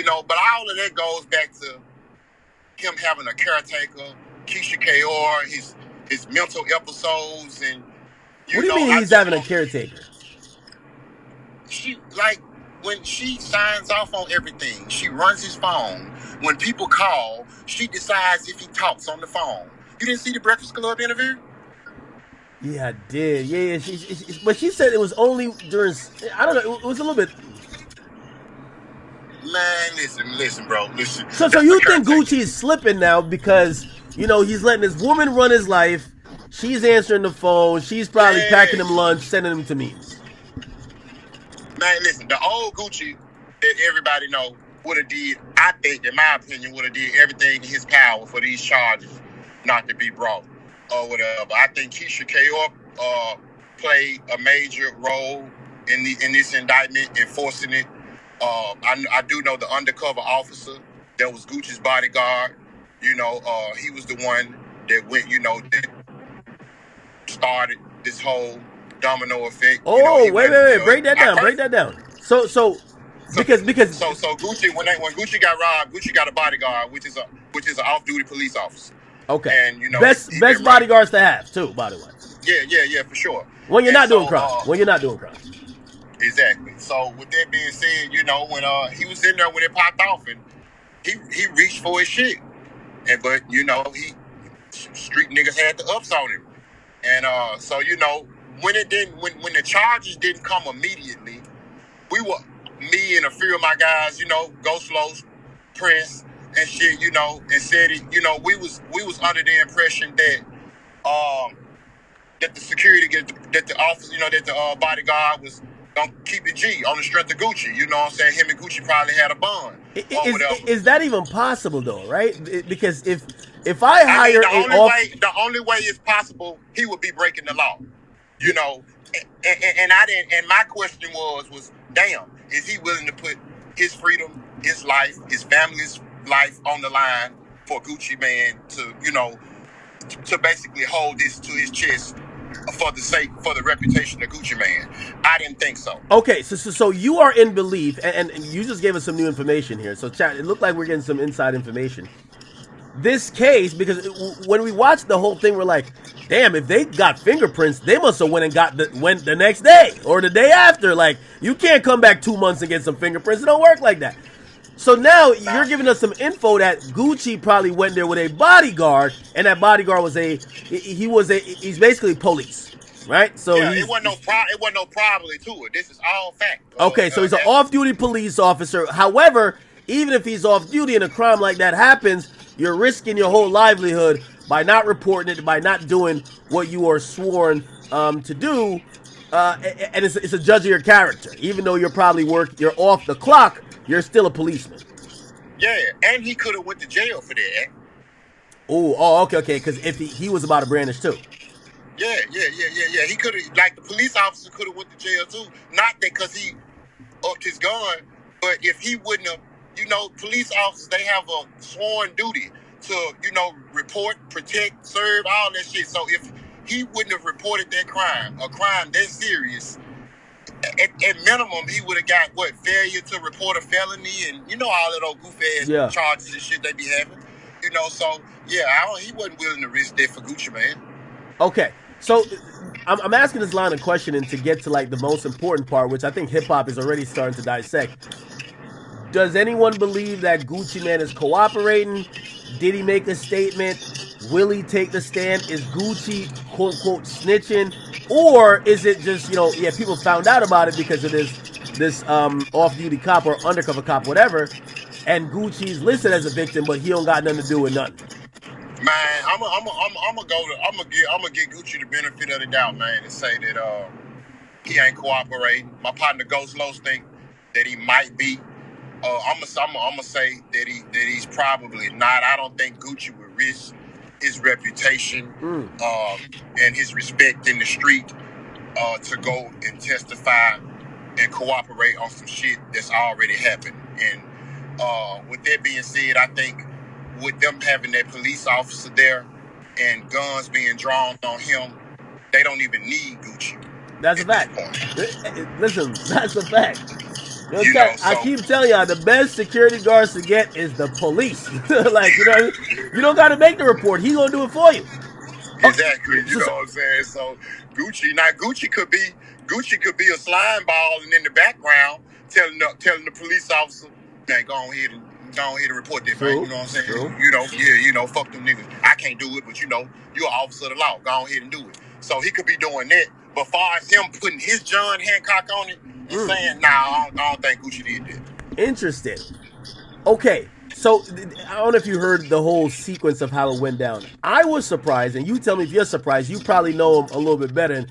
but all of that goes back to him having a caretaker, Keisha Kaur, his mental episodes, and what do you mean he's having a caretaker? She when she signs off on everything, she runs his phone. When people call, she decides if he talks on the phone. You didn't see the Breakfast Club interview? Yeah, I did. Yeah. But she said it was only during. I don't know. It was a little bit. Man, listen, bro. Listen. So you think Gucci is slipping now because, he's letting his woman run his life. She's answering the phone. She's probably packing him lunch, sending him to meetings. Man, listen. The old Gucci that everybody know would have did, I think, in my opinion, would have did everything in his power for these charges not to be brought or whatever. I think Keisha Kaur played a major role in this indictment, enforcing it. I do know the undercover officer that was Gucci's bodyguard. He was the one that went, that started this whole domino effect. Wait. Break that down. So because Gucci when Gucci got robbed, Gucci got a bodyguard, which is an off-duty police officer. Okay. And best bodyguards to have too, by the way. Yeah, for sure. When you're not doing crime. Exactly. So with that being said, when he was in there when it popped off, and he reached for his shit, but street niggas had the ups on him, and when the charges didn't come immediately, me and a few of my guys, Go Slow, Prince, and shit, and said it, we was under the impression that the security, that the office, that the bodyguard was gonna keep it G on the strength of Gucci. You know what I'm saying? Him and Gucci probably had a bond. Is that even possible though, right? Because if I hire the only way it's possible, he would be breaking the law. And I didn't. And my question was, damn, is he willing to put his freedom, his life, his family's life on the line for Gucci Man to basically hold this to his chest for the reputation of Gucci Man? I didn't think so. Okay, so you are in belief, and you just gave us some new information here. So chat, it looked like we're getting some inside information. This case, because when we watched the whole thing, we're like, damn, if they got fingerprints, they must have went the next day or the day after. Like, you can't come back 2 months and get some fingerprints. It don't work like that. So now you're giving us some info that Gucci probably went there with a bodyguard, and that bodyguard was he's basically police, right? So yeah, it wasn't no probably to it. This is all fact. Okay, so he's an off-duty police officer. However, even if he's off-duty and a crime like that happens, you're risking your whole livelihood by not reporting it, by not doing what you are sworn to do, and it's a judge of your character. Even though you're off the clock, you're still a policeman. Yeah, and he could have went to jail for that. Okay, because if he was about to brandish too. Yeah. He could have, like, the police officer could have went to jail too. Not that because he upped his gun, but if he wouldn't have, police officers, they have a sworn duty to, report, protect, serve, all that shit. So if he wouldn't have reported that crime, a crime that serious, at minimum, he would have got, failure to report a felony and, all of those goof-ass charges and shit they be having. So, yeah, he wasn't willing to risk that for Gucci Man. Okay, so I'm asking this line of questioning to get to, like, the most important part, which I think hip-hop is already starting to dissect. Does anyone believe that Gucci Man is cooperating? Did he make a statement? Will he take the stand? Is Gucci, quote-unquote, snitching? Or is it just, people found out about it because of this off-duty cop or undercover cop, whatever, and Gucci's listed as a victim, but he don't got nothing to do with nothing? Man, I'm gonna give Gucci the benefit of the doubt, man, and say that he ain't cooperating. My partner Ghost Los think that he might be. I'm gonna say that he's probably not. I don't think Gucci would risk his reputation and his respect in the street to go and testify and cooperate on some shit that's already happened. And with that being said, I think with them having that police officer there and guns being drawn on him, they don't even need Gucci. That's a fact. Listen, that's a fact. Yo, You know, Chad, I so keep telling y'all the best security guards to get is the police. Like, you know what I mean? You don't got to make the report. He's going to do it for you. Oh, exactly, you know what I'm saying. So Gucci could be a slime ball, and in the background telling the police officer, man, go ahead and report that, man. You know what I'm saying? True. You know, yeah, you know, fuck them niggas. I can't do it, but you know, you're an officer of the law. Go ahead and do it. So he could be doing that. But far as him putting his John Hancock on it and saying, nah, I don't think Gucci did that. Interesting. Okay, so I don't know if you heard the whole sequence of how it went down. I was surprised, and you tell me if you're surprised. You probably know him a little bit better.